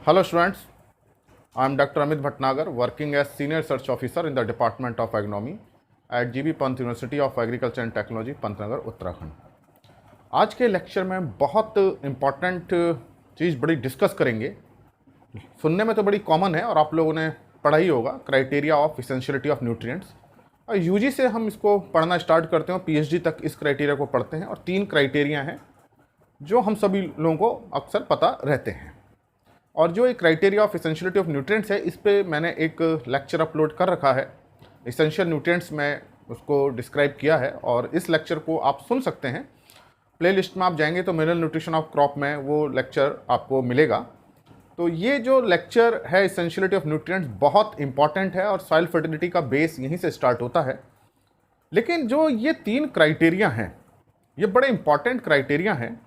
Hello students, I am Dr. Amit Bhatnagar, working as Senior Research Officer in the Department of Agronomy at GB Pant University of Agriculture and Technology, Pantnagar, Uttarakhand. आज के lecture में बहुत important चीज़ बड़ी discuss करेंगे। सुनने में तो बड़ी कॉमन है और आप लोगों ने पढ़ा ही होगा, criteria of essentiality of nutrients. और यूजी से हम इसको पढ़ना स्टार्ट करते हैं, पीएचडी तक इस क्राइटेरिया को पढ़ते हैं और 3 क्राइटेरिया हैं जो हम सभी लोगों को अक्सर पता रहते हैं। और जो एक criteria of essentiality of nutrients है, इस पे मैंने एक लेक्चर अपलोड कर रखा है। इसेंशियल न्यूट्रिएंट्स में उसको डिस्क्राइब किया है और इस लेक्चर को आप सुन सकते हैं। प्लेलिस्ट में आप जाएंगे तो मिनरल न्यूट्रिशन ऑफ क्रॉप में वो लेक्चर आपको मिलेगा। तो ये जो लेक्चर है इसेंशियलिटी ऑफ न्यूट्रिएंट्स बहुत इंपॉर्टेंट है और सॉइल फर्टिलिटी का बेस यहीं से स्टार्ट होता है। लेकिन जो ये 3 क्राइटेरिया हैं, ये बड़े इंपॉर्टेंट क्राइटेरिया हैं।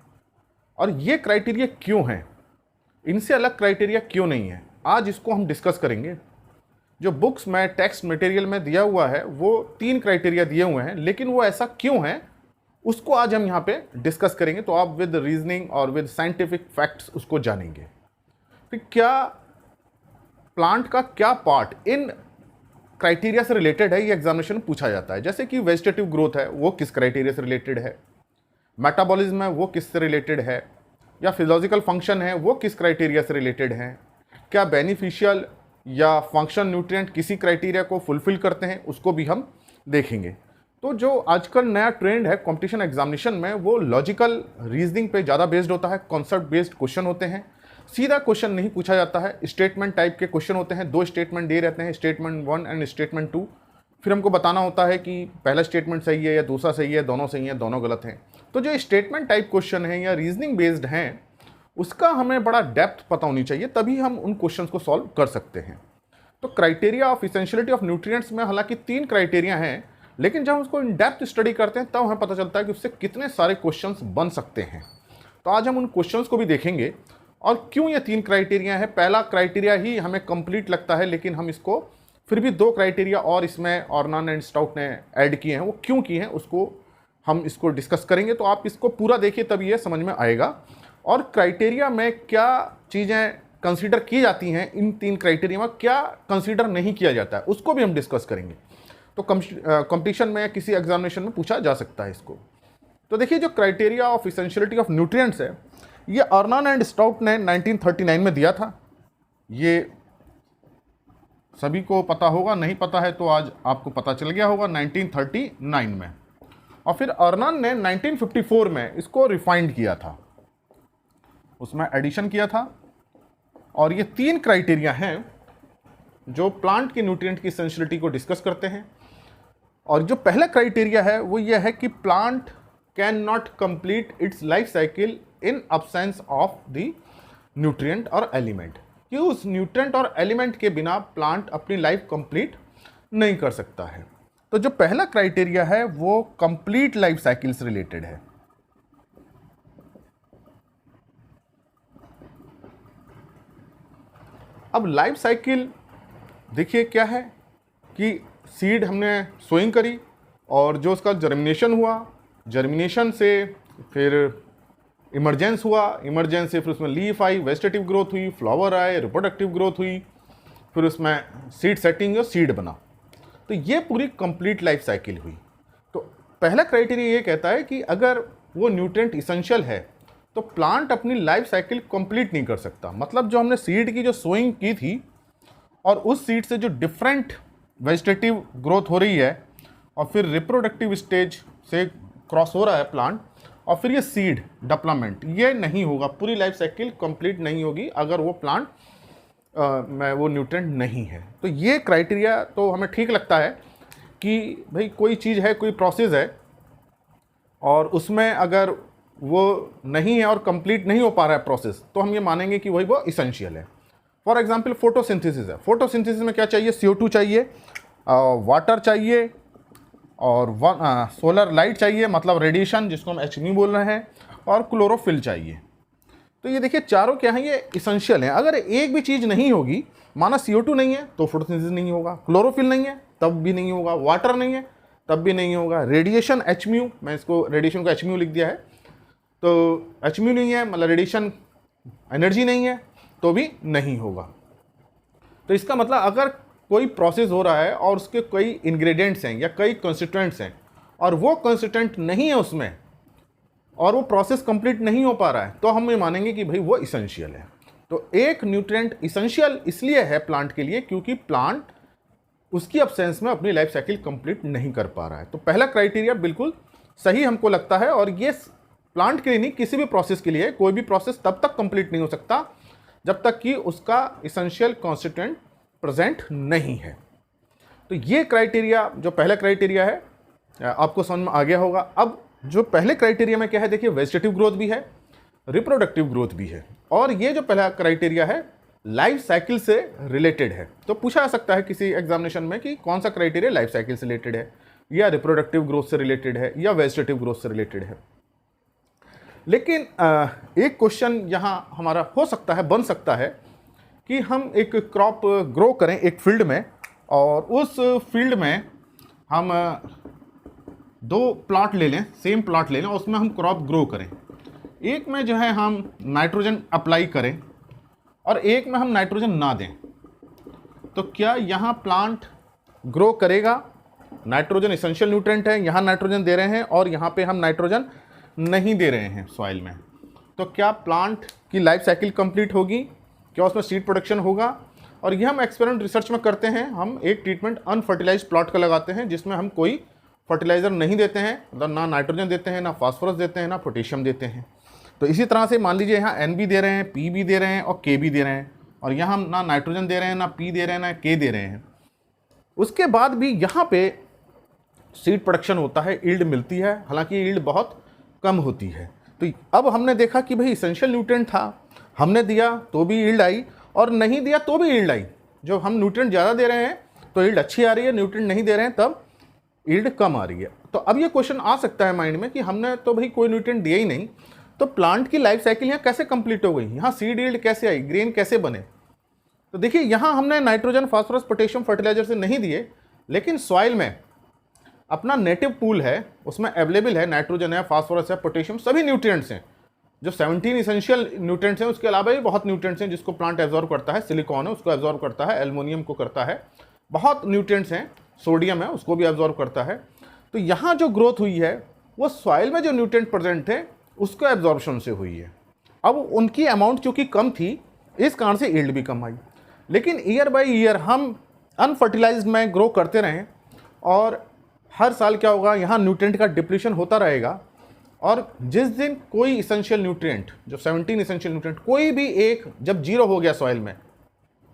और ये क्राइटेरिया क्यों हैं, इनसे अलग क्राइटेरिया क्यों नहीं है, आज इसको हम डिस्कस करेंगे। जो बुक्स में टेक्स्ट मटेरियल में दिया हुआ है वो 3 क्राइटेरिया दिए हुए हैं, लेकिन वो ऐसा क्यों है उसको आज हम यहाँ पे डिस्कस करेंगे। तो आप विद रीजनिंग और विद साइंटिफिक फैक्ट्स उसको जानेंगे। फिर क्या प्लांट का क्या पार्ट इन क्राइटेरिया से रिलेटेड है, ये एग्जामिनेशन में पूछा जाता है। जैसे कि वेजिटेटिव ग्रोथ है, वो किस क्राइटेरिया से रिलेटेड है, मेटाबॉलिज्म है वो किससे रिलेटेड है, या फिजियोलॉजिकल फंक्शन है वो किस क्राइटेरिया से रिलेटेड है, क्या बेनिफिशियल या फंक्शन न्यूट्रिएंट किसी क्राइटेरिया को फुलफिल करते हैं, उसको भी हम देखेंगे। तो जो आजकल नया ट्रेंड है कंपटीशन एग्जामिनेशन में, वो लॉजिकल रीजनिंग पे ज़्यादा बेस्ड होता है। कॉन्सेप्ट बेस्ड क्वेश्चन होते हैं, सीधा क्वेश्चन नहीं पूछा जाता है। स्टेटमेंट टाइप के क्वेश्चन होते हैं, 2 स्टेटमेंट दे रहते हैं, स्टेटमेंट 1 एंड स्टेटमेंट 2। फिर हमको बताना होता है कि पहला स्टेटमेंट सही है या दूसरा सही है, दोनों सही है, दोनों गलत हैं। तो जो स्टेटमेंट टाइप क्वेश्चन है या रीजनिंग बेस्ड हैं, उसका हमें बड़ा डेप्थ पता होनी चाहिए, तभी हम उन क्वेश्चंस को सॉल्व कर सकते हैं। तो criteria of essentiality of nutrients में हालांकि 3 क्राइटेरिया हैं, लेकिन जब हम उसको इन डेप्थ स्टडी करते हैं तब हमें पता चलता है कि उससे कितने सारे क्वेश्चंस बन सकते हैं। तो आज हम उन क्वेश्चंस को भी देखेंगे और क्यों ये 3 क्राइटेरिया है। पहला क्राइटेरिया ही हमें कंप्लीट लगता है, लेकिन हम इसको फिर भी 2 क्राइटेरिया और इसमें ऑर्नान एंड स्टाउट ने ऐड किए हैं, वो क्यों किए हैं उसको हम इसको डिस्कस करेंगे। तो आप इसको पूरा देखिए तब ये समझ में आएगा। और क्राइटेरिया में क्या चीज़ें कंसीडर की जाती हैं, इन 3 क्राइटेरिया में क्या कंसीडर नहीं किया जाता है, उसको भी हम डिस्कस करेंगे। तो कंपटीशन में किसी एग्जामिनेशन में पूछा जा सकता है इसको। तो देखिए, जो criteria of essentiality of nutrients है, ये ऑर्नान एंड स्टाउट ने 1939 में दिया था। ये सभी को पता होगा, नहीं पता है तो आज आपको पता चल गया होगा, 1939 में। और फिर अर्नन ने 1954 में इसको रिफाइंड किया था, उसमें एडिशन किया था। और ये 3 क्राइटेरिया हैं जो प्लांट के न्यूट्रिएंट की इसेंशियलिटी को डिस्कस करते हैं। और जो पहला क्राइटेरिया है वो ये है कि plant can not complete it's life cycle in absence of the nutrient और एलिमेंट, कि उस न्यूट्रिएंट और एलिमेंट के बिना प्लांट अपनी लाइफ कंप्लीट नहीं कर सकता है। तो जो पहला क्राइटेरिया है वो कंप्लीट लाइफ साइकिल से रिलेटेड है। अब लाइफ साइकिल देखिए क्या है कि सीड हमने सोइंग करी और जो उसका जर्मिनेशन हुआ, जर्मिनेशन से फिर इमरजेंस हुआ, इमरजेंस से फिर उसमें लीफ आई, वेजिटेटिव ग्रोथ हुई, फ्लावर आए, रिप्रोडक्टिव ग्रोथ हुई, फिर उसमें सीड सेटिंग और सीड बना। तो ये पूरी कंप्लीट लाइफ साइकिल हुई। तो पहला क्राइटेरिया ये कहता है कि अगर वो न्यूट्रिएंट इसेंशियल है तो प्लांट अपनी लाइफ साइकिल कंप्लीट नहीं कर सकता। मतलब जो हमने सीड की जो सोइंग की थी और उस सीड से जो डिफरेंट वेजिटेटिव ग्रोथ हो रही है और फिर रिप्रोडक्टिव स्टेज से क्रॉस हो रहा है प्लांट और फिर ये सीड डेवलपमेंट, ये नहीं होगा, पूरी लाइफ साइकिल कंप्लीट नहीं होगी अगर वो प्लांट में वो न्यूट्रिएंट नहीं है। तो ये क्राइटेरिया तो हमें ठीक लगता है कि भाई कोई चीज़ है, कोई प्रोसेस है और उसमें अगर वो नहीं है और कंप्लीट नहीं हो पा रहा है प्रोसेस, तो हम ये मानेंगे कि वही वो इसेंशियल है। फॉर एग्जांपल फोटोसिंथेसिस है। फोटोसिंथेसिस में क्या चाहिए, CO2 चाहिए, वाटर चाहिए और सोलर लाइट चाहिए, मतलब रेडिएशन जिसको हम HME बोल रहे हैं, और क्लोरोफिल चाहिए। तो ये देखिए चारों क्या हैं, ये इसेंशियल हैं। अगर एक भी चीज़ नहीं होगी, माना CO2 नहीं है तो फोटोसिंथेसिस नहीं होगा, क्लोरोफिल नहीं है तब भी नहीं होगा, वाटर नहीं है तब भी नहीं होगा, रेडिएशन HMU, मैं इसको रेडिएशन को HMU लिख दिया है, तो HMU नहीं है मतलब रेडिएशन एनर्जी नहीं है, तो भी नहीं होगा। तो इसका मतलब अगर कोई प्रोसेस हो रहा है और उसके कई इंग्रेडिएंट्स हैं या कई कंस्टिट्यूएंट्स हैं और वो कंस्टिट्यूएंट नहीं है उसमें और वो प्रोसेस कंप्लीट नहीं हो पा रहा है, तो हम ये मानेंगे कि भाई वो इसेंशियल है। तो एक न्यूट्रिएंट इसेंशियल इसलिए है प्लांट के लिए क्योंकि प्लांट उसकी अब्सेंस में अपनी लाइफ साइकिल कंप्लीट नहीं कर पा रहा है। तो पहला क्राइटेरिया बिल्कुल सही हमको लगता है, और ये प्लांट के लिए नहीं, किसी भी प्रोसेस के लिए कोई भी प्रोसेस तब तक कंप्लीट नहीं हो सकता जब तक कि उसका इसेंशियल कॉन्स्टिट्यूएंट प्रेजेंट नहीं है। तो ये क्राइटेरिया जो पहला क्राइटेरिया है आपको समझ में आ गया होगा। अब जो पहले क्राइटेरिया में क्या है, देखिए वेजिटेटिव ग्रोथ भी है, रिप्रोडक्टिव ग्रोथ भी है, और ये जो पहला क्राइटेरिया है लाइफ साइकिल से रिलेटेड है। तो पूछा जा सकता है किसी एग्जामिनेशन में कि कौन सा क्राइटेरिया लाइफ साइकिल से रिलेटेड है, या रिप्रोडक्टिव ग्रोथ से रिलेटेड है, या वेजिटेटिव ग्रोथ से रिलेटेड है। लेकिन एक क्वेश्चन यहाँ हमारा हो सकता है, बन सकता है कि हम एक क्रॉप ग्रो करें एक फील्ड में, और उस फील्ड में हम दो प्लॉट ले लें, सेम प्लॉट ले लें, और उसमें हम क्रॉप ग्रो करें। एक में जो है हम नाइट्रोजन अप्लाई करें और एक में हम नाइट्रोजन ना दें, तो क्या यहाँ प्लांट ग्रो करेगा? नाइट्रोजन इसेंशियल न्यूट्रिएंट है, यहाँ नाइट्रोजन दे रहे हैं और यहाँ पे हम नाइट्रोजन नहीं दे रहे हैं सॉइल में, तो क्या प्लांट की लाइफ साइकिल कंप्लीट होगी? क्या उसमें सीड प्रोडक्शन होगा? और ये हम एक्सपेरिमेंट रिसर्च में करते हैं। हम एक ट्रीटमेंट अनफर्टिलाइज्ड प्लॉट का लगाते हैं जिसमें हम कोई फर्टिलाइज़र नहीं देते हैं, मतलब ना नाइट्रोजन देते हैं, ना फास्फोरस देते हैं, ना पोटेशियम देते हैं। तो इसी तरह से मान लीजिए यहाँ एन भी दे रहे हैं, पी भी दे रहे हैं और के भी दे रहे हैं, और यहाँ हम ना नाइट्रोजन दे रहे हैं, ना पी दे रहे हैं, ना के दे रहे हैं। उसके बाद भी यहाँ पे सीड प्रोडक्शन होता है, ईल्ड मिलती है, हालांकि ईल्ड बहुत कम होती है। तो अब हमने देखा कि भाई इसेंशियल न्यूट्रिएंट था, हमने दिया तो भी ईल्ड आई और नहीं दिया तो भी ईल्ड आई। जो हम न्यूट्रिएंट ज़्यादा दे रहे हैं तो ईल्ड अच्छी आ रही है, न्यूट्रिएंट नहीं दे रहे हैं तब ईल्ड कम आ रही है। तो अब ये क्वेश्चन आ सकता है माइंड में कि हमने तो भाई कोई न्यूट्रिएंट दिया ही नहीं, तो प्लांट की लाइफ साइकिल यहाँ कैसे कंप्लीट हो गई, यहाँ सीड ईल्ड कैसे आई, ग्रेन कैसे बने? तो देखिए यहाँ हमने नाइट्रोजन, फास्फोरस, पोटेशियम फर्टिलाइजर से नहीं दिए, लेकिन सॉइल में अपना नेटिव पूल है, उसमें अवेलेबल है, नाइट्रोजन है, फास्फोरस है, पोटेशियम, सभी न्यूट्रिएंट्स हैं। जो 17 इसेंशियल न्यूट्रिएंट्स हैं, उसके अलावा भी बहुत न्यूट्रिएंट्स हैं जिसको प्लांट एब्जॉर्ब करता है। सिलिकॉन है उसको एब्जॉर्ब करता है, एल्युमिनियम को करता है, बहुत न्यूट्रिएंट्स हैं, सोडियम है उसको भी एब्जॉर्ब करता है। तो यहाँ जो ग्रोथ हुई है वो सॉइल में जो न्यूट्रिएंट प्रेजेंट थे उसको एब्जॉर्प्शन से हुई है। अब उनकी अमाउंट चूँकि कम थी, इस कारण से यील्ड भी कम आई। लेकिन ईयर बाय ईयर हम अनफर्टिलाइज्ड में ग्रो करते रहें और हर साल क्या होगा, यहाँ न्यूट्रिएंट का डिप्लीशन होता रहेगा, और जिस दिन कोई इसेंशियल न्यूट्रिएंट, जो 17 इसेंशियल न्यूट्रिएंट, कोई भी एक जब जीरो हो गया सॉइल में,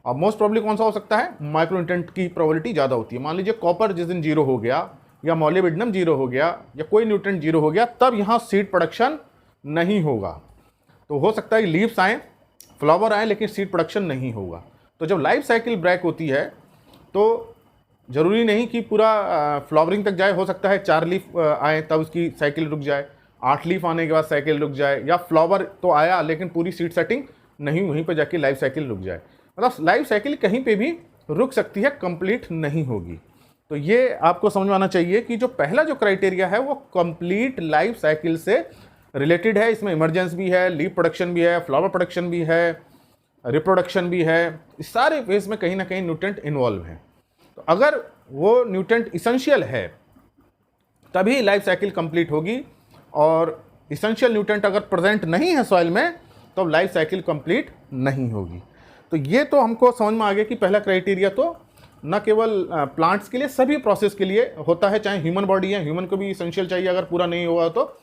अब मोस्ट प्रॉब्ली कौन सा हो सकता है, माइक्रो न्यूट्रिएंट की प्रोबेबिलिटी ज़्यादा होती है। मान लीजिए कॉपर जिस दिन जीरो हो गया, या मॉलिब्डेनम जीरो हो गया, या कोई न्यूट्रिएंट जीरो हो गया, तब यहाँ सीड प्रोडक्शन नहीं होगा। तो हो सकता है लीव्स आए, फ्लावर आए, लेकिन सीड प्रोडक्शन नहीं होगा। तो जब लाइफ साइकिल ब्रेक होती है तो ज़रूरी नहीं कि पूरा फ्लावरिंग तक जाए, हो सकता है 4 लीफ आए तब उसकी साइकिल रुक जाए, 8 लीफ आने के बाद साइकिल रुक जाए, या फ्लावर तो आया लेकिन पूरी सीड सेटिंग नहीं, वहीं पर जाके लाइफ साइकिल रुक जाए। मतलब लाइफ साइकिल कहीं पे भी रुक सकती है, कंप्लीट नहीं होगी। तो ये आपको समझ में आना चाहिए कि जो पहला जो क्राइटेरिया है वो कंप्लीट लाइफ साइकिल से रिलेटेड है। इसमें इमरजेंस भी है, लीफ प्रोडक्शन भी है, फ्लावर प्रोडक्शन भी है, रिप्रोडक्शन भी है, इस सारे फेज में कहीं ना कहीं न्यूट्रिएंट इन्वॉल्व है। तो अगर वो न्यूट्रिएंट इसेंशियल है तभी लाइफ साइकिल कंप्लीट होगी, और इसेंशियल न्यूट्रिएंट अगर प्रेजेंट नहीं है सॉइल में तो लाइफ साइकिल कंप्लीट नहीं होगी। तो ये तो हमको समझ में आ गया कि पहला क्राइटेरिया तो न केवल प्लांट्स के लिए, सभी प्रोसेस के लिए होता है। चाहे ह्यूमन बॉडी है, ह्यूमन को भी इसेंशियल चाहिए, अगर पूरा नहीं हुआ तो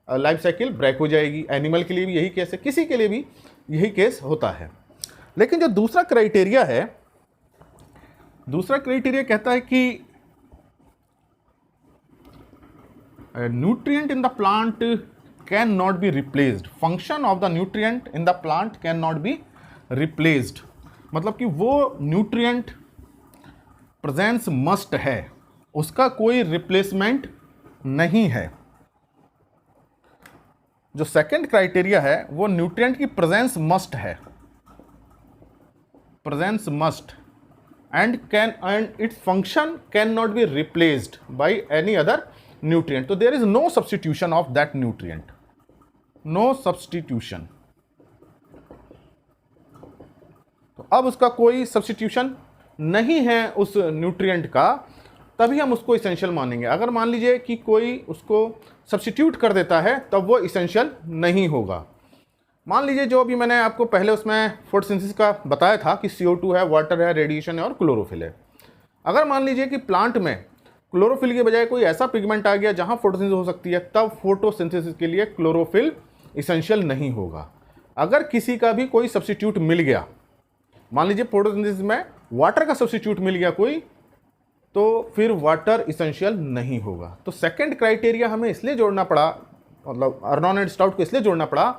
लाइफ साइकिल ब्रेक हो जाएगी। एनिमल के लिए भी यही केस है, किसी के लिए भी यही केस होता है। लेकिन जो दूसरा क्राइटेरिया है, दूसरा क्राइटेरिया कहता है कि nutrient in the plant can not be replaced, function of the nutrient in the plant can not be replaced. मतलब कि वो न्यूट्रिएंट प्रेजेंस मस्ट है, उसका कोई रिप्लेसमेंट नहीं है। जो सेकंड क्राइटेरिया है वो न्यूट्रिएंट की प्रेजेंस मस्ट है, presence must, and its function can not be replaced by any other nutrient. तो there is no substitution of that nutrient, no substitution. अब उसका कोई सब्स्टिट्यूशन नहीं है उस न्यूट्रिएंट का, तभी हम उसको इसेंशियल मानेंगे। अगर मान लीजिए कि कोई उसको सब्स्टिट्यूट कर देता है तब वो इसेंशियल नहीं होगा। मान लीजिए जो अभी मैंने आपको पहले उसमें फोटोसिंथेसिस का बताया था कि CO2 है, वाटर है, रेडिएशन है और क्लोरोफिल है। अगर मान लीजिए कि प्लांट में क्लोरोफिल के बजाय कोई ऐसा पिगमेंट आ गया जहां फोटोसिंथेसिस हो सकती है, तब फोटोसिंथेसिस के लिए क्लोरोफिल इसेंशियल नहीं होगा। अगर किसी का भी कोई सब्स्टिट्यूट मिल गया, मान लीजिए फोटोसिंथेसिस में वाटर का सब्स्टिट्यूट मिल गया कोई, तो फिर वाटर इसेंशियल नहीं होगा। तो सेकंड क्राइटेरिया हमें इसलिए जोड़ना पड़ा, मतलब अर्नॉन एंड स्टाउट को इसलिए जोड़ना पड़ा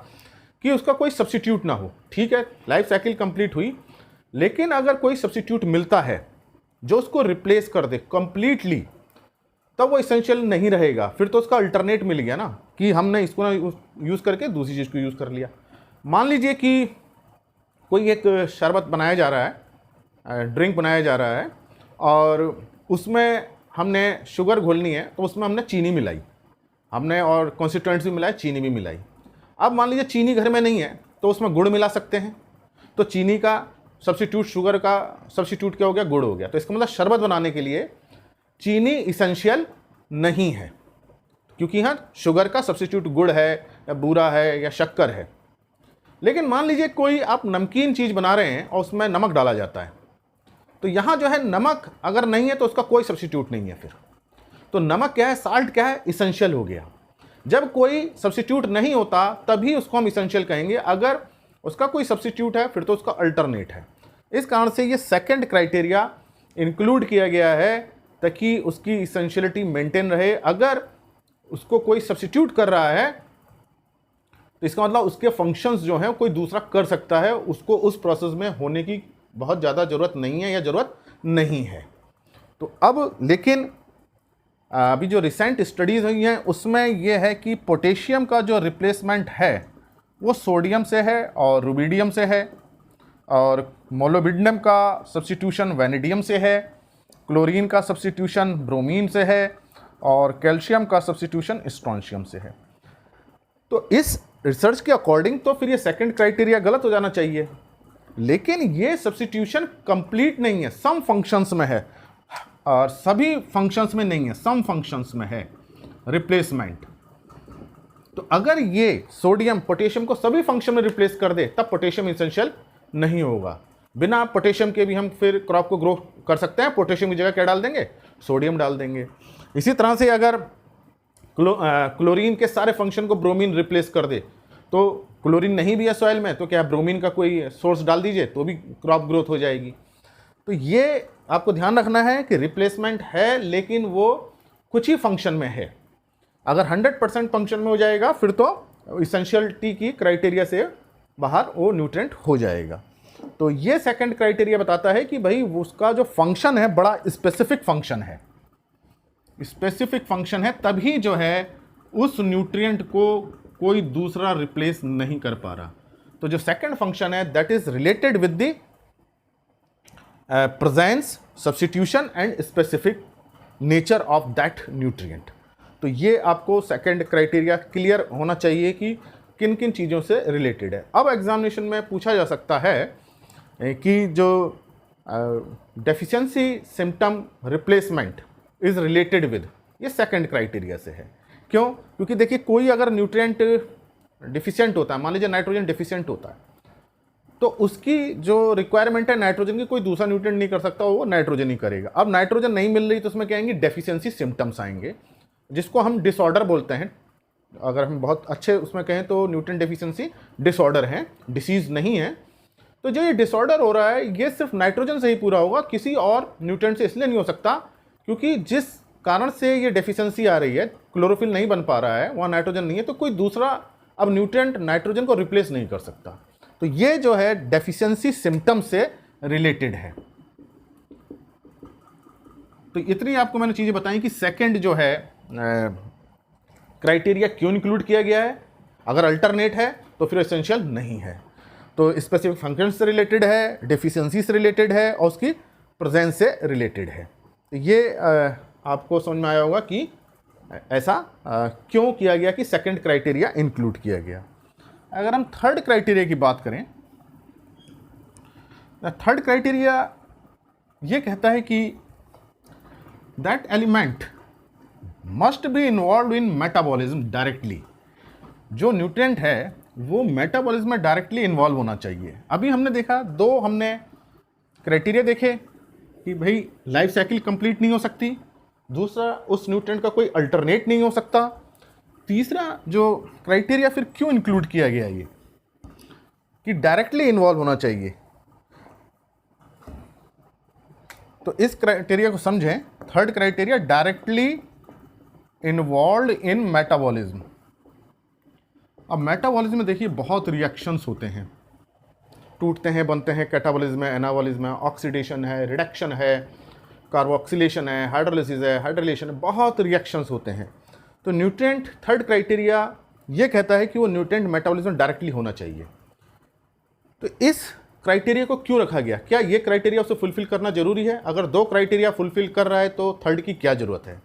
कि उसका कोई सब्स्टिट्यूट ना हो। ठीक है, लाइफ साइकिल कंप्लीट हुई, लेकिन अगर कोई सब्स्टिट्यूट मिलता है जो उसको रिप्लेस कर दे कंप्लीटली, तब वो इसेंशियल नहीं रहेगा। फिर तो उसका अल्टरनेट मिल गया ना, कि हमने इसको ना यूज़ करके दूसरी चीज़ को यूज़ कर लिया। मान लीजिए कि कोई एक शरबत बनाया जा रहा है, ड्रिंक बनाया जा रहा है, और उसमें हमने शुगर घोलनी है, तो उसमें हमने चीनी मिलाई, हमने और कॉन्स्टिट्यूएंट्स भी मिलाए, चीनी भी मिलाई। अब मान लीजिए चीनी घर में नहीं है, तो उसमें गुड़ मिला सकते हैं। तो चीनी का सब्स्टिट्यूट, शुगर का सब्स्टिट्यूट क्या हो गया? गुड़ हो गया। तो इसका मतलब शरबत बनाने के लिए चीनी इसेंशियल नहीं है, क्योंकि यहाँ शुगर का सब्स्टिट्यूट गुड़ है या बूरा है या शक्कर है। लेकिन मान लीजिए कोई आप नमकीन चीज़ बना रहे हैं और उसमें नमक डाला जाता है, तो यहाँ जो है नमक अगर नहीं है तो उसका कोई सब्स्टिट्यूट नहीं है। फिर तो नमक क्या है? साल्ट क्या है? इसेंशियल हो गया। जब कोई सब्स्टिट्यूट नहीं होता तभी उसको हम इसेंशियल कहेंगे। अगर उसका कोई सब्स्टिट्यूट है फिर तो उसका अल्टरनेट है। इस कारण से ये सेकंड क्राइटेरिया इंक्लूड किया गया है ताकि उसकी इसेंशियलिटी मेंटेन रहे। अगर उसको कोई सब्स्टिट्यूट कर रहा है तो इसका मतलब उसके फंक्शंस जो हैं कोई दूसरा कर सकता है, उसको उस प्रोसेस में होने की बहुत ज़्यादा ज़रूरत नहीं है या ज़रूरत नहीं है। तो अब लेकिन अभी जो रिसेंट स्टडीज़ हुई हैं उसमें यह है कि पोटेशियम का जो रिप्लेसमेंट है वो सोडियम से है और रुबिडियम से है, और मोलोबिडियम का सब्स्टिट्यूशन वैनिडियम से है, क्लोरीन का सब्स्टिट्यूशन ब्रोमीन से है, और कैल्शियम का सब्स्टिट्यूशन स्ट्रोंशियम से है। तो इस रिसर्च के अकॉर्डिंग तो फिर ये सेकंड क्राइटेरिया गलत हो जाना चाहिए, लेकिन ये सब्स्टिट्यूशन कंप्लीट नहीं है, सम फंक्शंस में है और सभी फंक्शंस में नहीं है, सम फंक्शंस में है रिप्लेसमेंट। तो अगर ये सोडियम पोटेशियम को सभी फंक्शन में रिप्लेस कर दे तब पोटेशियम इसेंशियल नहीं होगा। बिना पोटेशियम के भी हम फिर क्रॉप को ग्रो कर सकते हैं। पोटेशियम की जगह क्या डाल देंगे? सोडियम डाल देंगे। इसी तरह से अगर क्लोरीन के सारे फंक्शन को ब्रोमीन रिप्लेस कर दे, तो क्लोरीन नहीं भी है सॉइल में, तो क्या ब्रोमीन का कोई सोर्स डाल दीजिए तो भी क्रॉप ग्रोथ हो जाएगी। तो ये आपको ध्यान रखना है कि रिप्लेसमेंट है लेकिन वो कुछ ही फंक्शन में है। अगर 100% फंक्शन में हो जाएगा फिर तो इसेंशियलिटी की क्राइटेरिया से बाहर वो न्यूट्रिएंट हो जाएगा। तो ये सेकंड क्राइटेरिया बताता है कि भाई उसका जो फंक्शन है बड़ा स्पेसिफिक फंक्शन है, स्पेसिफिक फंक्शन है, तभी जो है उस न्यूट्रिएंट को कोई दूसरा रिप्लेस नहीं कर पा रहा। तो जो सेकंड फंक्शन है that is related with the presence, substitution and specific nature of that nutrient. तो ये आपको सेकंड क्राइटेरिया क्लियर होना चाहिए कि किन किन चीज़ों से रिलेटेड है। अब एग्जामिनेशन में पूछा जा सकता है कि जो deficiency symptom replacement is related with, ये सेकंड क्राइटेरिया से है। क्यों? क्योंकि देखिए कोई अगर न्यूट्रिएंट डिफिशिएंट होता है, मान लीजिए नाइट्रोजन डिफिशिएंट होता है, तो उसकी जो रिक्वायरमेंट है नाइट्रोजन की कोई दूसरा न्यूट्रिएंट नहीं कर सकता, वो नाइट्रोजन ही करेगा। अब नाइट्रोजन नहीं मिल रही तो उसमें क्या आएंगे? डेफिशिएंसी सिम्टम्स आएंगे, जिसको हम डिसऑर्डर बोलते हैं। अगर हम बहुत अच्छे उसमें कहें तो न्यूट्रिएंट डेफिशिएंसी डिसऑर्डर है, डिसीज नहीं है। तो जो ये डिसऑर्डर हो रहा है ये सिर्फ नाइट्रोजन से ही पूरा होगा, किसी और न्यूट्रिएंट से इसलिए नहीं हो सकता क्योंकि जिस कारण से ये डेफिशिएंसी आ रही है, क्लोरोफिल नहीं बन पा रहा है, वहाँ नाइट्रोजन नहीं है, तो कोई दूसरा अब न्यूट्रिएंट नाइट्रोजन को रिप्लेस नहीं कर सकता। तो ये जो है डेफिशिएंसी सिम्टम से रिलेटेड है। तो इतनी आपको मैंने चीज़ें बताई कि सेकंड जो है क्राइटेरिया क्यों इंक्लूड किया गया है। अगर अल्टरनेट है तो फिर एसेंशियल नहीं है। तो स्पेसिफिक फंक्शन से रिलेटेड है, डेफिशिएंसी से रिलेटेड है और उसकी प्रेजेंस से रिलेटेड है। तो ये आपको समझ में आया होगा कि ऐसा क्यों किया गया कि सेकंड क्राइटेरिया इंक्लूड किया गया। अगर हम थर्ड क्राइटेरिया की बात करें थर्ड क्राइटेरिया ये कहता है कि that element must be involve in metabolism directly. जो न्यूट्रिएंट है वो मेटाबॉलिज्म में डायरेक्टली इन्वॉल्व होना चाहिए। अभी हमने देखा, दो हमने क्राइटेरिया देखे कि भाई लाइफ साइकिल कंप्लीट नहीं हो सकती, दूसरा उस न्यूट्रिएंट का कोई अल्टरनेट नहीं हो सकता, तीसरा जो क्राइटेरिया फिर क्यों इंक्लूड किया गया ये कि डायरेक्टली इन्वॉल्व होना चाहिए। तो इस क्राइटेरिया को समझें। Third criteria, directly involve in metabolism. अब मेटाबॉलिज्म में देखिए बहुत रिएक्शंस होते हैं, टूटते हैं, बनते हैं, कैटाबॉलिज्म है, एनाबॉलिज्म है, ऑक्सीडेशन है, रिडक्शन है, कार्बोक्सिलेशन है, हाइड्रोलिसिस है, हाइड्रोलेशन है, बहुत रिएक्शंस होते हैं। तो न्यूट्रिएंट, थर्ड क्राइटेरिया ये कहता है कि वो न्यूट्रिएंट मेटाबॉलिज्म डायरेक्टली होना चाहिए। तो इस क्राइटेरिया को क्यों रखा गया? क्या ये क्राइटेरिया उसे फुलफिल करना जरूरी है? अगर दो क्राइटेरिया फुलफिल कर रहा है तो थर्ड की क्या ज़रूरत है?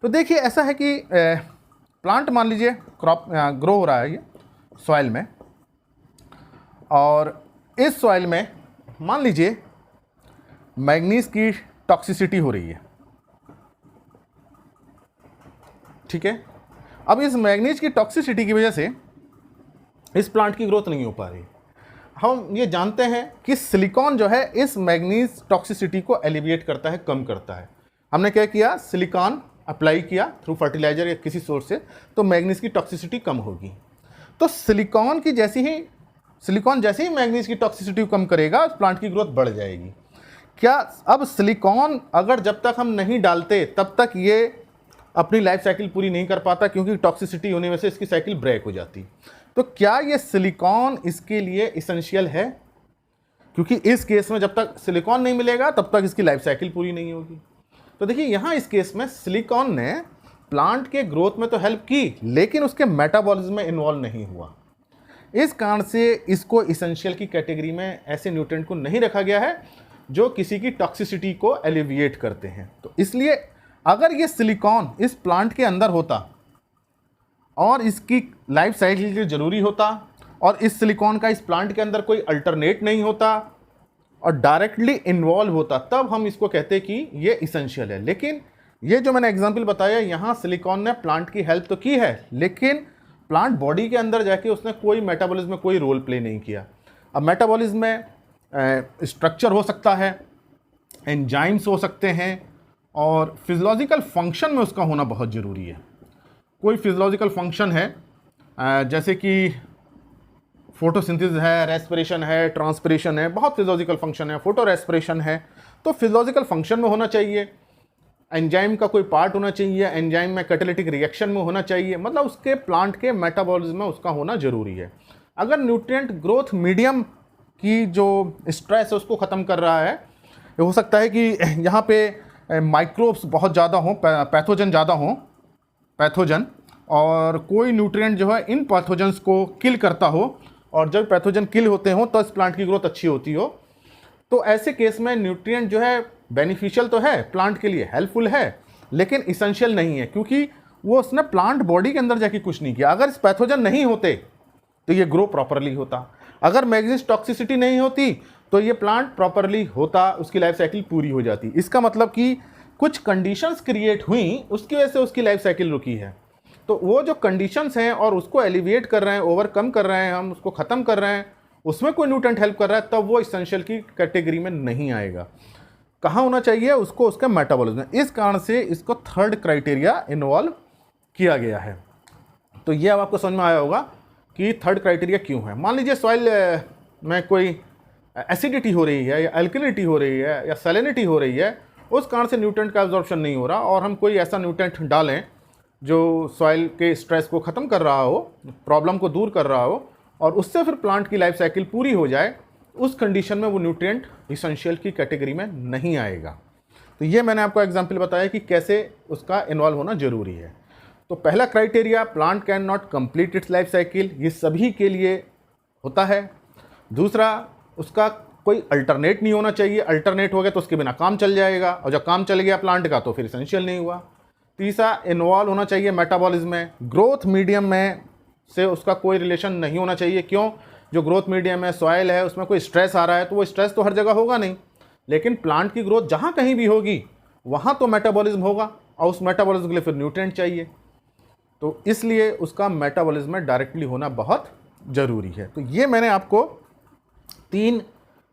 तो देखिए ऐसा है कि प्लांट मान लीजिए क्रॉप ग्रो हो रहा है ये सॉइल में, और इस सॉइल में मान लीजिए मैग्नीज की टॉक्सिसिटी हो रही है, ठीक है। अब इस मैग्नीज की टॉक्सिसिटी की वजह से इस प्लांट की ग्रोथ नहीं हो पा रही। हम ये जानते हैं कि सिलिकॉन जो है इस मैग्नीज टॉक्सिसिटी को एलिविएट करता है, कम करता है। हमने क्या किया, सिलिकॉन अप्लाई किया थ्रू फर्टिलाइजर या किसी सोर्स से, तो मैग्नीज की टॉक्सिसिटी कम होगी। तो सिलिकॉन जैसे ही मैग्नीज की टॉक्सिसिटी कम करेगा, उस प्लांट की ग्रोथ बढ़ जाएगी। क्या अब सिलिकॉन अगर जब तक हम नहीं डालते तब तक ये अपनी लाइफ साइकिल पूरी नहीं कर पाता, क्योंकि टॉक्सिसिटी होने में से इसकी साइकिल ब्रेक हो जाती। तो क्या ये सिलिकॉन इसके लिए इसेंशियल है? क्योंकि इस केस में जब तक सिलिकॉन नहीं मिलेगा तब तक इसकी लाइफ साइकिल पूरी नहीं होगी। तो देखिए यहाँ इस केस में सिलिकॉन ने प्लांट के ग्रोथ में तो हेल्प की, लेकिन उसके मेटाबॉलिज्म में इन्वॉल्व नहीं हुआ। इस कारण से इसको इसेंशियल की कैटेगरी में ऐसे न्यूट्रिएंट को नहीं रखा गया है जो किसी की टॉक्सिसिटी को एलिविएट करते हैं। तो इसलिए अगर ये सिलिकॉन इस प्लांट के अंदर होता और इसकी लाइफ साइकिल के लिए ज़रूरी होता, और इस सिलिकॉन का इस प्लांट के अंदर कोई अल्टरनेट नहीं होता और डायरेक्टली इन्वॉल्व होता, तब हम इसको कहते कि ये इसेंशियल है। लेकिन ये जो मैंने एग्जांपल बताया, यहाँ सिलिकॉन ने प्लांट की हेल्प तो की है, लेकिन प्लांट बॉडी के अंदर जाके उसने कोई मेटाबॉलिज्म में कोई रोल प्ले नहीं किया। अब मेटाबॉलिज्म में स्ट्रक्चर हो सकता है, एंजाइम्स हो सकते हैं, और फिजियोलॉजिकल फंक्शन में उसका होना बहुत ज़रूरी है। कोई फिजियोलॉजिकल फंक्शन है, जैसे कि फोटोसिंथेसिस है, रेस्पिरेशन है, ट्रांसपिरेशन है, बहुत फिजियोलॉजिकल फंक्शन है, फोटो रेस्पिरेशन है, तो फिजियोलॉजिकल फंक्शन में होना चाहिए। एंजाइम का कोई पार्ट होना चाहिए, एंजाइम में कैटालिटिक रिएक्शन में होना चाहिए, मतलब उसके प्लांट के मेटाबॉलिज्म में उसका होना जरूरी है। अगर न्यूट्रिएंट ग्रोथ मीडियम की जो स्ट्रेस है उसको ख़त्म कर रहा है, हो सकता है कि यहाँ पे माइक्रोब्स बहुत ज़्यादा हों, पैथोजन ज़्यादा हों, पैथोजन, और कोई न्यूट्रिएंट जो है इन पैथोजन्स को किल करता हो, और जब पैथोजन किल होते हो तो इस प्लांट की ग्रोथ अच्छी होती हो। तो ऐसे केस में न्यूट्रिएंट जो है बेनिफिशियल तो है, प्लांट के लिए हेल्पफुल है, लेकिन इसेंशियल नहीं है, क्योंकि वो उसने प्लांट बॉडी के अंदर जाके कुछ नहीं किया। अगर इस पैथोजन नहीं होते तो ये ग्रो प्रॉपरली होता, अगर मैग्नीज टॉक्सिसिटी नहीं होती तो ये प्लांट प्रॉपरली होता, उसकी लाइफ साइकिल पूरी हो जाती। इसका मतलब कि कुछ कंडीशंस क्रिएट हुई, उसकी वजह से उसकी लाइफ साइकिल रुकी है। तो वो जो कंडीशंस हैं और उसको एलिविएट कर रहे हैं, ओवरकम कर रहे हैं, हम उसको ख़त्म कर रहे हैं, उसमें कोई न्यूट्रिएंट हेल्प कर रहा है, तब वो इसेंशियल की कैटेगरी में नहीं आएगा। कहाँ होना चाहिए उसको? उसके मेटाबॉलिज्म। इस कारण से इसको थर्ड क्राइटेरिया इन्वॉल्व किया गया है। तो ये अब आपको समझ में आया होगा कि थर्ड क्राइटेरिया क्यों है। मान लीजिए सॉइल में कोई एसिडिटी हो रही है, या अल्कलिनिटी हो रही है, या सैलिनिटी हो रही है, उस कारण से न्यूट्रिएंट का एब्जॉर्प्शन नहीं हो रहा, और हम कोई ऐसा न्यूट्रिएंट डालें जो सॉइल के स्ट्रेस को ख़त्म कर रहा हो, प्रॉब्लम को दूर कर रहा हो, और उससे फिर प्लांट की लाइफ साइकिल पूरी हो जाए, उस कंडीशन में वो न्यूट्रिएंट इसेंशियल की कैटेगरी में नहीं आएगा। तो ये मैंने आपको एग्जांपल बताया कि कैसे उसका इन्वॉल्व होना जरूरी है। तो पहला criteria, plant can not complete it's life cycle, ये सभी के लिए होता है। दूसरा, उसका कोई अल्टरनेट नहीं होना चाहिए, अल्टरनेट हो गया तो उसके बिना काम चल जाएगा, और जब काम चल गया प्लांट का तो फिर इसेंशियल नहीं हुआ। तीसरा, इन्वॉल्व होना चाहिए मेटाबॉलिज्म में, ग्रोथ मीडियम में से उसका कोई रिलेशन नहीं होना चाहिए। क्यों? जो ग्रोथ मीडियम है, सॉइल है, उसमें कोई स्ट्रेस आ रहा है तो वो स्ट्रेस तो हर जगह होगा नहीं, लेकिन प्लांट की ग्रोथ जहाँ कहीं भी होगी वहाँ तो मेटाबॉलिज्म होगा, और उस मेटाबॉलिज्म के लिए फिर न्यूट्रिएंट चाहिए, तो इसलिए उसका मेटाबॉलिज्म में डायरेक्टली होना बहुत ज़रूरी है। तो ये मैंने आपको 3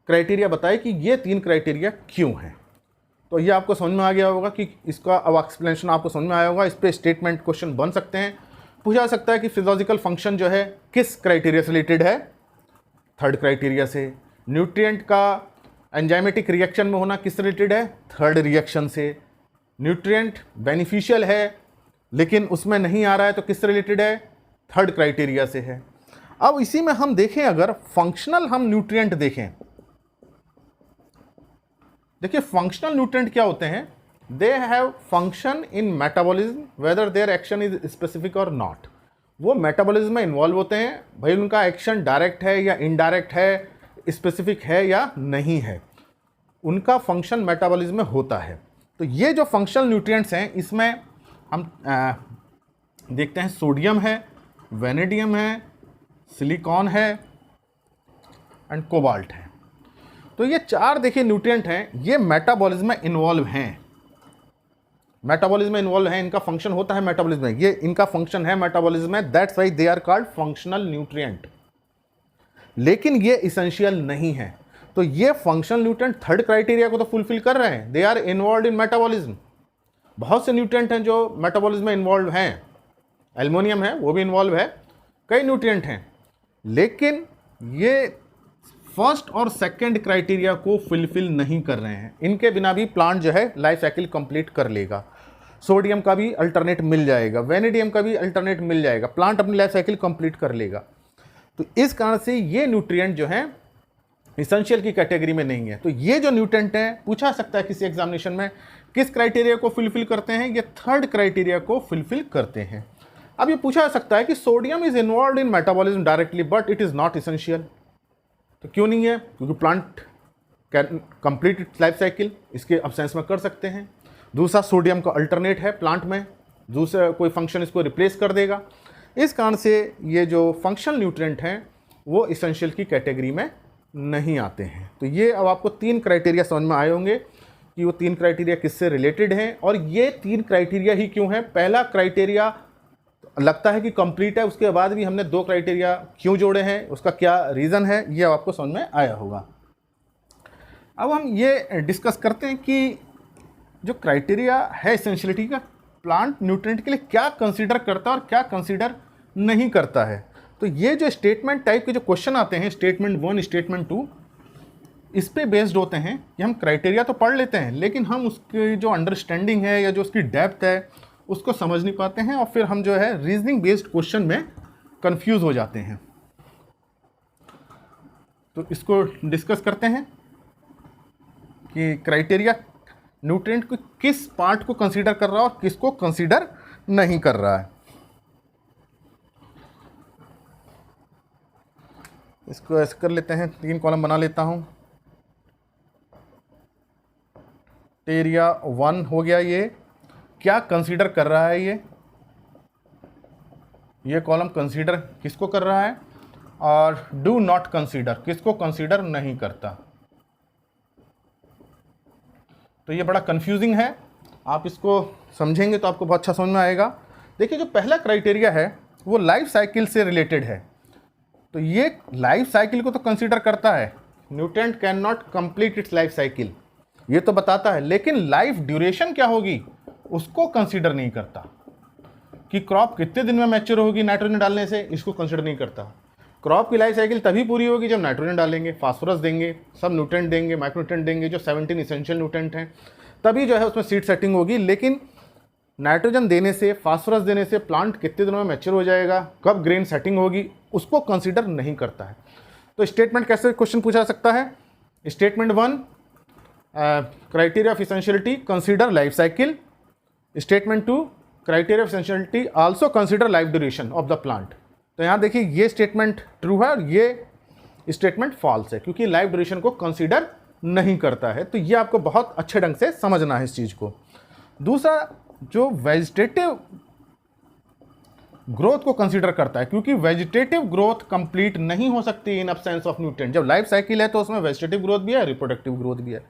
क्राइटेरिया बताए कि ये 3 क्राइटेरिया क्यों हैं। तो ये आपको समझ में आ गया होगा कि इसका अब एक्सप्लेनेशन आपको समझ में आया होगा। इस पर स्टेटमेंट क्वेश्चन बन सकते हैं, पूछा जा सकता है कि फिजियोलॉजिकल फंक्शन जो है किस क्राइटेरिया से रिलेटेड है, 3rd क्राइटेरिया से। न्यूट्रिएंट का एंजाइमेटिक रिएक्शन में होना किससे रिलेटेड है, 3rd रिएक्शन से। न्यूट्रिएंट बेनिफिशियल है लेकिन उसमें नहीं आ रहा है तो किससे रिलेटेड है, 3rd क्राइटेरिया से है। अब इसी में हम देखें, अगर फंक्शनल हम न्यूट्रिएंट देखें, देखिए फंक्शनल न्यूट्रिएंट क्या होते हैं, they have function in metabolism whether their action is specific or not. वो मेटाबॉलिज्म में इन्वॉल्व होते हैं, भाई उनका एक्शन डायरेक्ट है या इनडायरेक्ट है, स्पेसिफिक है या नहीं है, उनका फंक्शन मेटाबॉलिज्म में होता है। तो ये जो फंक्शनल न्यूट्रिएंट्स हैं इसमें हम देखते हैं सोडियम है, वेनेडियम है, सिलिकॉन है एंड कोबाल्ट है। तो ये 4 देखिए न्यूट्रिएंट हैं, ये मेटाबॉलिज्म में इन्वॉल्व हैं, मेटाबॉलिज्म में इन्वॉल्व हैं, इनका फंक्शन होता है मेटाबॉलिज्म में, ये इनका फंक्शन है मेटाबॉलिज्म में, that's why they are called functional nutrient. लेकिन ये इसेंशियल नहीं है। तो ये फंक्शनल न्यूट्रिएंट 3rd क्राइटेरिया को तो फुलफिल कर रहे हैं, they are involve in metabolism. बहुत से न्यूट्रिएंट हैं जो मेटाबॉलिज्म में इन्वॉल्व हैं, एल्युमिनियम है वो भी इन्वॉल्व है, कई न्यूट्रिएंट हैं, लेकिन ये 1st और 2nd क्राइटेरिया को फुलफिल नहीं कर रहे हैं। इनके बिना भी प्लांट जो है लाइफ साइकिल कंप्लीट कर लेगा। सोडियम का भी अल्टरनेट मिल जाएगा, वेनेडियम का भी अल्टरनेट मिल जाएगा, प्लांट अपनी लाइफ साइकिल कंप्लीट कर लेगा। तो इस कारण से ये न्यूट्रिएंट जो हैं इसेंशियल की कैटेगरी में नहीं है। तो ये जो न्यूट्रिएंट हैं, पूछा सकता है किसी एग्जामिनेशन में, किस क्राइटेरिया को फुलफिल करते हैं, ये 3rd क्राइटेरिया को फुलफिल करते हैं। अब ये पूछा जा सकता है कि sodium is involve in metabolism directly but it is not essential. तो क्यों नहीं है, क्योंकि plant can complete it's life cycle, इसके अब्सेंस में कर सकते हैं। दूसरा, सोडियम का अल्टरनेट है प्लांट में, दूसरा कोई फंक्शन इसको रिप्लेस कर देगा। इस कारण से ये जो फंक्शनल न्यूट्रिएंट हैं वो इसेंशियल की कैटेगरी में नहीं आते हैं। तो ये अब आपको 3 क्राइटेरिया समझ में आए होंगे कि वो 3 क्राइटेरिया किससे रिलेटेड हैं, और ये 3 क्राइटेरिया ही क्यों हैं। पहला क्राइटेरिया लगता है कि कंप्लीट है, उसके बाद भी हमने 2 क्राइटेरिया क्यों जोड़े हैं, उसका क्या रीज़न है, ये आपको समझ में आया होगा। अब हम ये डिस्कस करते हैं कि जो क्राइटेरिया है एसेंशियलिटी का, प्लांट न्यूट्रिएंट के लिए क्या कंसीडर करता है और क्या कंसीडर नहीं करता है। तो ये जो स्टेटमेंट टाइप के जो क्वेश्चन आते हैं, स्टेटमेंट 1, स्टेटमेंट 2, इस पे बेस्ड होते हैं कि हम क्राइटेरिया तो पढ़ लेते हैं लेकिन हम उसकी जो अंडरस्टैंडिंग है या जो उसकी डेप्थ है उसको समझ नहीं पाते हैं, और फिर हम जो है रीजनिंग बेस्ड क्वेश्चन में कंफ्यूज हो जाते हैं। तो इसको डिस्कस करते हैं कि क्राइटेरिया न्यूट्रिएंट को किस पार्ट को कंसीडर कर रहा है और किसको कंसीडर नहीं कर रहा है। इसको ऐसे कर लेते हैं, 3 कॉलम बना लेता हूं। क्राइटेरिया 1 हो गया, ये क्या कंसीडर कर रहा है, ये कॉलम कंसीडर किसको कर रहा है, और डू नॉट कंसीडर किसको कंसीडर नहीं करता। तो ये बड़ा कंफ्यूजिंग है, आप इसको समझेंगे तो आपको बहुत अच्छा समझ में आएगा। देखिए जो पहला क्राइटेरिया है वो लाइफ साइकिल से रिलेटेड है, तो ये लाइफ साइकिल को तो कंसीडर करता है, nutrient can not complete it's life cycle, ये तो बताता है, लेकिन लाइफ ड्यूरेशन क्या होगी उसको कंसीडर नहीं करता, कि क्रॉप कितने दिन में मैच्योर होगी नाइट्रोजन डालने से, इसको कंसीडर नहीं करता। क्रॉप की लाइफ साइकिल तभी पूरी होगी जब नाइट्रोजन डालेंगे, फास्फोरस देंगे, सब न्यूट्रिएंट देंगे, माइक्रोन्यूट्रिएंट देंगे, जो 17 इसेंशियल न्यूट्रिएंट हैं, तभी जो है उसमें सीड सेटिंग होगी। लेकिन नाइट्रोजन देने से, फास्फोरस देने से प्लांट कितने दिनों में मैच्योर हो जाएगा, कब ग्रेन सेटिंग होगी, उसको कंसीडर नहीं करता है। तो स्टेटमेंट कैसे क्वेश्चन पूछा सकता है, statement 1 criteria of essentiality consider life cycle, statement 2 criteria of essentiality also consider life duration of the plant. तो यहाँ देखिए ये स्टेटमेंट ट्रू है और ये स्टेटमेंट फॉल्स है, क्योंकि लाइफ ड्यूरेशन को कंसीडर नहीं करता है। तो ये आपको बहुत अच्छे ढंग से समझना है इस चीज़ को। दूसरा, जो वेजिटेटिव ग्रोथ को कंसीडर करता है, क्योंकि वेजिटेटिव ग्रोथ कंप्लीट नहीं हो सकती इन एब्सेंस ऑफ न्यूट्रिएंट। जब लाइफ साइकिल है तो उसमें वेजिटेटिव ग्रोथ भी है, रिप्रोडक्टिव ग्रोथ भी है,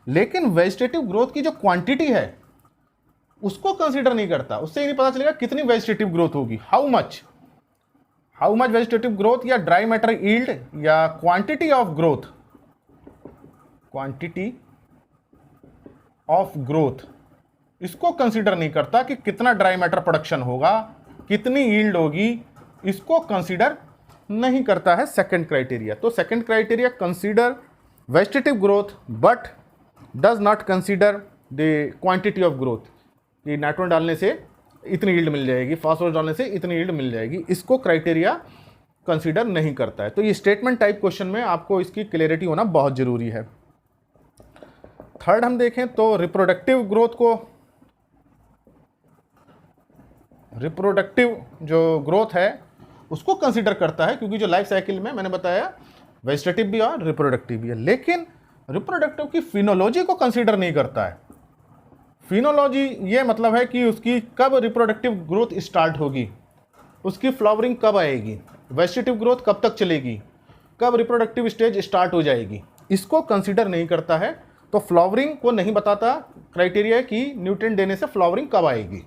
लेकिन वेजिटेटिव ग्रोथ की जो क्वांटिटी है उसको कंसीडर नहीं करता। उससे ही नहीं पता चलेगा कितनी वेजिटेटिव ग्रोथ होगी, हाउ मच वेजिटेटिव ग्रोथ, या ड्राई मैटर यील्ड, या क्वांटिटी ऑफ ग्रोथ, इसको कंसीडर नहीं करता कि कितना ड्राई मैटर प्रोडक्शन होगा, कितनी यील्ड होगी, इसको कंसीडर नहीं करता है सेकंड क्राइटेरिया। तो second criteria consider vegetative growth but does not consider the quantity of growth, कि नाइट्रोजन डालने से इतनी यील्ड मिल जाएगी, फास्फोरस डालने से इतनी यील्ड मिल जाएगी, इसको क्राइटेरिया कंसीडर नहीं करता है। तो ये स्टेटमेंट टाइप क्वेश्चन में आपको इसकी क्लियरिटी होना बहुत जरूरी है। थर्ड हम देखें तो रिप्रोडक्टिव जो ग्रोथ है उसको कंसीडर करता है, क्योंकि जो लाइफ साइकिल में मैंने बताया वेजिटेटिव भी और रिप्रोडक्टिव भी है, लेकिन रिप्रोडक्टिव की फिनोलॉजी को कंसीडर नहीं करता है। फिनोलॉजी ये मतलब है कि उसकी कब रिप्रोडक्टिव ग्रोथ स्टार्ट होगी, उसकी फ्लावरिंग कब आएगी, वेजिटेटिव ग्रोथ कब तक चलेगी, कब रिप्रोडक्टिव स्टेज स्टार्ट हो जाएगी, इसको कंसीडर नहीं करता है। तो फ्लावरिंग को नहीं बताता क्राइटेरिया कि न्यूट्रिएंट देने से फ्लावरिंग कब आएगी।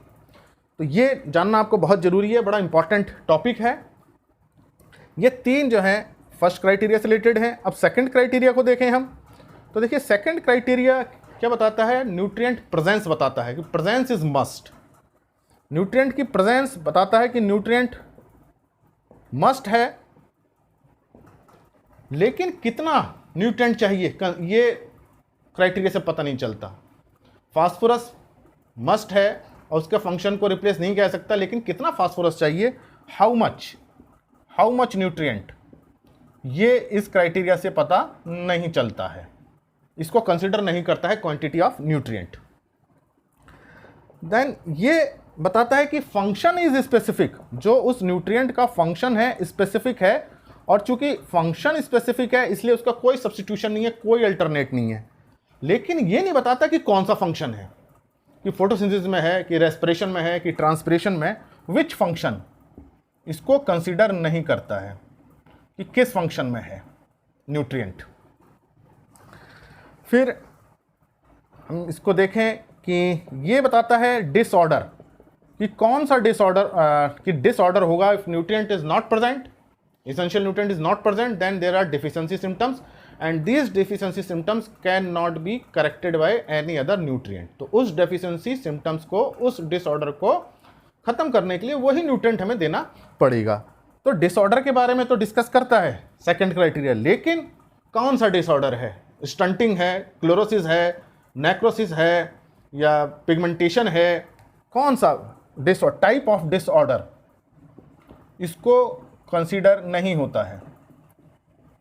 तो ये जानना आपको बहुत ज़रूरी है, बड़ा इंपॉर्टेंट टॉपिक है। ये तीन जो है फर्स्ट क्राइटेरिया से रिलेटेड हैं। अब सेकंड क्राइटेरिया को देखें हम, तो देखिए सेकंड क्राइटेरिया क्या बताता है, न्यूट्रिएंट प्रेजेंस बताता है कि प्रेजेंस इज मस्ट। न्यूट्रिएंट की प्रेजेंस बताता है कि न्यूट्रिएंट मस्ट है, लेकिन कितना न्यूट्रिएंट चाहिए ये क्राइटेरिया से पता नहीं चलता। फास्फोरस मस्ट है और उसके फंक्शन को रिप्लेस नहीं कह सकता, लेकिन कितना फास्फोरस चाहिए, हाउ मच न्यूट्रिएंट, ये इस क्राइटेरिया से पता नहीं चलता है, इसको कंसीडर नहीं करता है क्वांटिटी ऑफ न्यूट्रिएंट। देन ये बताता है कि फंक्शन इज स्पेसिफिक, जो उस न्यूट्रिएंट का फंक्शन है स्पेसिफिक है, और चूंकि फंक्शन स्पेसिफिक है इसलिए उसका कोई सब्स्टिट्यूशन नहीं है, कोई अल्टरनेट नहीं है। लेकिन ये नहीं बताता कि कौन सा फंक्शन है, कि फोटोसिंथेसिस में है, कि रेस्पिरेशन में है, कि ट्रांसपिरेशन में, विच फंक्शन, इसको कंसीडर नहीं करता है कि किस फंक्शन में है न्यूट्रिएंट। फिर हम इसको देखें कि ये बताता है डिसऑर्डर, कि कौन सा डिसऑर्डर होगा if nutrient is not present, essential nutrient is not present, then there are deficiency symptoms and these deficiency symptoms cannot be corrected by any other nutrient। तो उस deficiency symptoms को, उस disorder को खत्म करने के लिए वही न्यूट्रिएंट हमें देना पड़ेगा। तो डिसऑर्डर के बारे में तो डिस्कस करता है सेकंड क्राइटेरिया, लेकिन कौन सा डिसऑर्डर है, स्टंटिंग है, क्लोरोसिस है, नेक्रोसिस है, या पिगमेंटेशन है, कौन सा टाइप ऑफ डिसऑर्डर, इसको कंसीडर नहीं होता है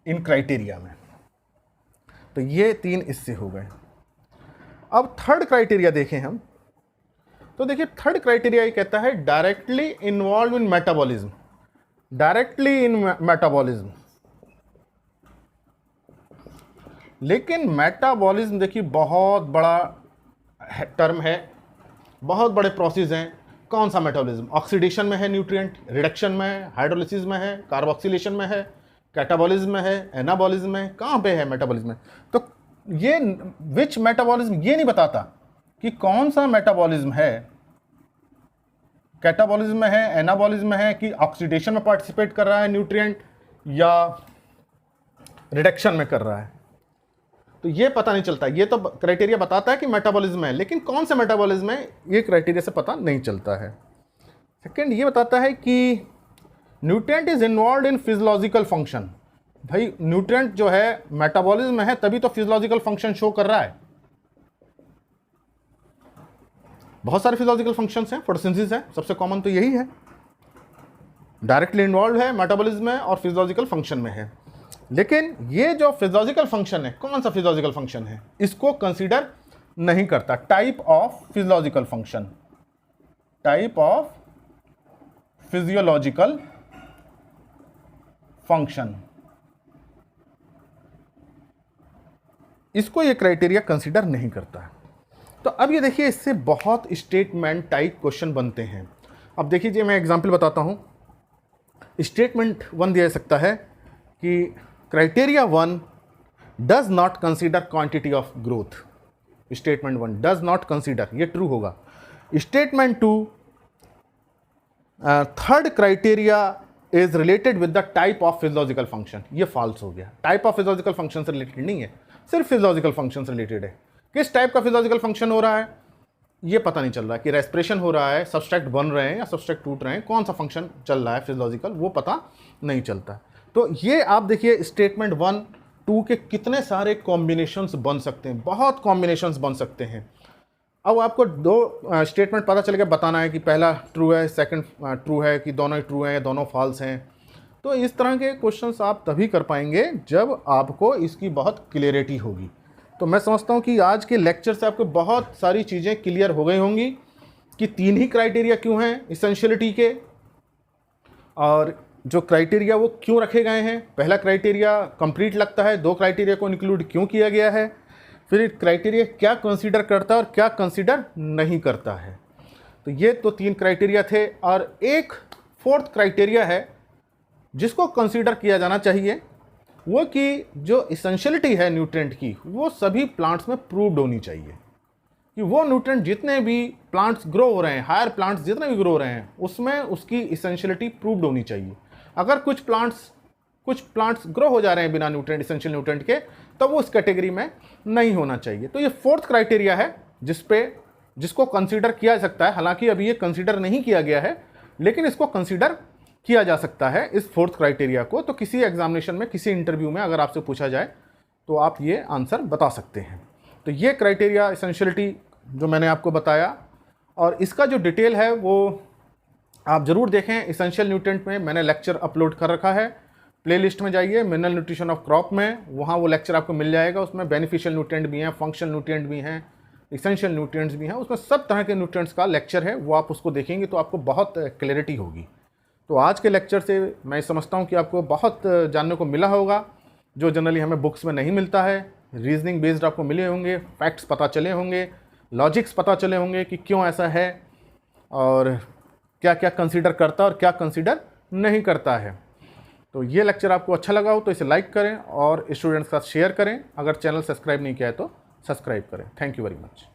इन क्राइटेरिया में। तो ये तीन इससे हो गए। अब थर्ड क्राइटेरिया देखें हम, तो देखिए थर्ड क्राइटेरिया ये कहता है directly involve in metabolism, directly in metabolism. लेकिन मेटाबॉलिज्म देखिए बहुत बड़ा टर्म है, बहुत बड़े प्रोसेस हैं। कौन सा मेटाबॉलिज्म, ऑक्सीडेशन में है न्यूट्रिएंट, रिडक्शन में है, हाइड्रोलिसिस में है, कार्बोक्सिलेशन में है, कैटाबॉलिज्म में है, एनाबॉलिज्म में, कहाँ पे है मेटाबॉलिज्म में। तो ये विच मेटाबॉलिज्म ये नहीं बताता कि कौन सा मेटाबॉलिज्म है, कैटाबॉलिज्म में है, एनाबॉलिज्म में है, कि ऑक्सीडेशन में पार्टिसिपेट कर रहा है न्यूट्रिएंट या रिडक्शन में कर रहा है। तो ये पता नहीं चलता। ये तो क्राइटेरिया बताता है कि मेटाबॉलिज्म है, लेकिन कौन सा मेटाबॉलिज्म है ये क्राइटेरिया से पता नहीं चलता है। सेकंड ये बताता है कि nutrient is involve in physiological function. भाई न्यूट्रिएंट जो है मेटाबॉलिज्म में है तभी तो फिजियोलॉजिकल फंक्शन शो कर रहा है। बहुत सारे फिजियोलॉजिकल फंक्शंस हैं, फोटोसिंथेसिस है सबसे कॉमन, तो यही है, डायरेक्टली इन्वॉल्व है मेटाबॉलिज्म में और फिजियोलॉजिकल फंक्शन में है। लेकिन ये जो फिजियोलॉजिकल फंक्शन है, कौन सा फिजियोलॉजिकल फंक्शन है, इसको कंसीडर नहीं करता। Type of physiological function, type of physiological function, इसको ये क्राइटेरिया कंसीडर नहीं करता है। तो अब ये देखिए इससे बहुत स्टेटमेंट टाइप क्वेश्चन बनते हैं। अब देखिए मैं एग्जाम्पल बताता हूँ। स्टेटमेंट 1 दिया जा सकता है कि criteria 1 does not consider quantity of growth. Statement 1 does not consider, ये ट्रू होगा। Statement 2 third criteria is related with the type of physiological function, ये फॉल्स हो गया। टाइप ऑफ फिजियोलॉजिकल फंक्शन से रिलेटेड नहीं है, सिर्फ फिजियोलॉजिकल फंक्शन से रिलेटेड है। किस टाइप का फिजियोलॉजिकल फंक्शन हो रहा है ये पता नहीं चल रहा है, कि रेस्पिरेशन हो रहा है, सब्सट्रैक्ट बन रहे हैं या सब्सट्रैक्ट टूट रहे हैं, कौन सा फंक्शन चल रहा है फिजियोलॉजिकल, वो पता नहीं चलता। तो ये आप देखिए स्टेटमेंट 1 2 के कितने सारे कॉम्बिनेशंस बन सकते हैं, बहुत कॉम्बिनेशंस बन सकते हैं। अब आपको दो स्टेटमेंट पता चल गया, बताना है कि पहला ट्रू है, सेकंड ट्रू है, कि दोनों ट्रू हैं या दोनों फॉल्स हैं। तो इस तरह के क्वेश्चंस आप तभी कर पाएंगे जब आपको इसकी बहुत क्लियरिटी होगी। तो मैं समझता हूँ कि आज के लेक्चर से आपको बहुत सारी चीज़ें क्लियर हो गई होंगी कि 3 ही क्राइटेरिया क्यों हैं इसेंशियलिटी के, और जो क्राइटेरिया वो क्यों रखे गए हैं। पहला क्राइटेरिया कंप्लीट लगता है, 2 क्राइटेरिया को इंक्लूड क्यों किया गया है, फिर क्राइटेरिया क्या कंसीडर करता है और क्या कंसीडर नहीं करता है। तो ये तो 3 क्राइटेरिया थे, और एक 4th क्राइटेरिया है जिसको कंसीडर किया जाना चाहिए, वो कि जो इसेंशियलिटी है न्यूट्रिएंट की वो सभी प्लांट्स में प्रूव्ड होनी चाहिए, कि वो न्यूट्रिएंट जितने भी प्लांट्स ग्रो हो रहे हैं, हायर प्लांट्स जितने भी ग्रो हो रहे हैं, उसमें उसकी इसेंशियलिटी प्रूव्ड होनी चाहिए। अगर कुछ प्लांट्स ग्रो हो जा रहे हैं बिना न्यूट्रिएंट, इसेंशियल न्यूट्रिएंट के, तब वो इस कैटेगरी में नहीं होना चाहिए। तो ये 4th क्राइटेरिया है जिसको कंसीडर किया जा सकता है। हालांकि अभी ये कंसीडर नहीं किया गया है, लेकिन इसको कंसीडर किया जा सकता है इस 4th क्राइटेरिया को। तो किसी एग्जामिनेशन में, किसी इंटरव्यू में अगर आपसे पूछा जाए तो आप ये आंसर बता सकते हैं। तो ये क्राइटेरिया इसेंशियलिटी जो मैंने आपको बताया, और इसका जो डिटेल है वो आप ज़रूर देखें। इसेंशियल न्यूट्रिएंट में मैंने लेक्चर अपलोड कर रखा है, प्लेलिस्ट में जाइए मिनरल न्यूट्रिशन ऑफ क्रॉप में, वहाँ वो लेक्चर आपको मिल जाएगा। उसमें बेनिफिशियल न्यूट्रिएंट भी हैं, फंक्शनल न्यूट्रिएंट भी हैं, इसेंशियल न्यूट्रिएंट्स भी हैं, उसमें सब तरह के न्यूट्रिएंट्स का लेक्चर है। वो आप उसको देखेंगे तो आपको बहुत क्लैरिटी होगी। तो आज के लेक्चर से मैं समझता हूँ कि आपको बहुत जानने को मिला होगा, जो जनरली हमें बुक्स में नहीं मिलता है। रीजनिंग बेस्ड आपको मिले होंगे, फैक्ट्स पता चले होंगे, लॉजिक्स पता चले होंगे कि क्यों ऐसा है, और क्या क्या कंसीडर करता है और क्या कंसीडर नहीं करता है। तो ये लेक्चर आपको अच्छा लगा हो तो इसे लाइक करें और स्टूडेंट्स के साथ शेयर करें। अगर चैनल सब्सक्राइब नहीं किया है तो सब्सक्राइब करें। Thank you very much.